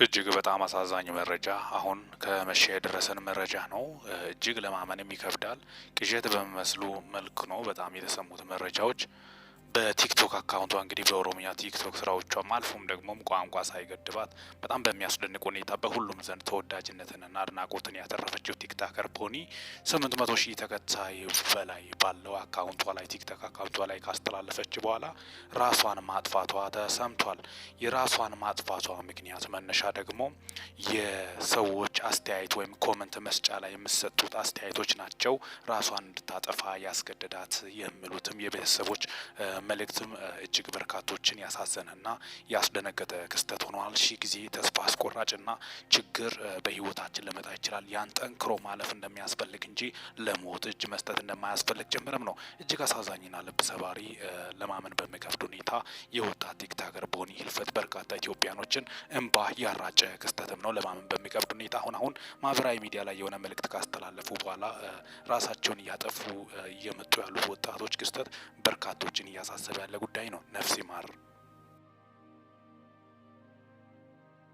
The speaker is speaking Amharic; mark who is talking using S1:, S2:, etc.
S1: እጅግ በጣም አሳዛኝ መረጃ አሁን ከመሸ የደረሰን መረጃ ነው። እጅግ ለማመንም ይከብዳል። ቅዠት በሚመስሉ መልኩ ነው በጣም የተሰሙት መረጃዎች። በቲክቶክ አካውንቷ እንግዲህ በኦሮሚያ ቲክቶክ ስራዎቿም አልፎም ደግሞ ቋንቋ ሳይገድባት በጣም በሚያስደንቅ ሁኔታ በሁሉም ዘንድ ተወዳጅነትንና አድናቆትን ያተረፈችው ቲክታከር ፖኒ 800 ሺህ ተከታይ በላይ ባለው አካውንቷ ላይ ቲክቶክ አካውንቷ ላይ ካስተላለፈች በኋላ ራሷን ማጥፋቷ ተሰምቷል። የራሷን ማጥፋቷ ምክንያት መነሻ ደግሞ የሰዎች አስተያየት ወይም ኮመንት መስጫ ላይ የሚሰጡት አስተያየቶች ናቸው ራሷን እንድታጠፋ ያስገደዳት የሚሉትም የቤተሰቦች መልእክትም እጅግ በርካቶችን ያሳዘነና ያስደነገጠ ክስተት ሆኗል። ሺህ ጊዜ ተስፋ አስቆራጭና ችግር በህይወታችን ሊመጣ ይችላል። ያን ጠንክሮ ማለፍ እንደሚያስፈልግ እንጂ ለሞት እጅ መስጠት እንደማያስፈልግ ጭምርም ነው። እጅግ አሳዛኝና ልብ ሰባሪ ለማመን በሚከብድ ሁኔታ የወጣት ቲክቶከር ቦኒ ህልፈት በርካታ ኢትዮጵያኖችን እንባ ያራጨ ክስተትም ነው። ለማመን በሚከብድ ሁኔታ አሁን ማህበራዊ ሚዲያ ላይ የሆነ መልእክት ካስተላለፉ በኋላ ራሳቸውን እያጠፉ እየመጡ ያሉት ወጣቶች ክስተት በርካቶችን እያሳሰበ ያለ ጉዳይ ነው። ነፍስ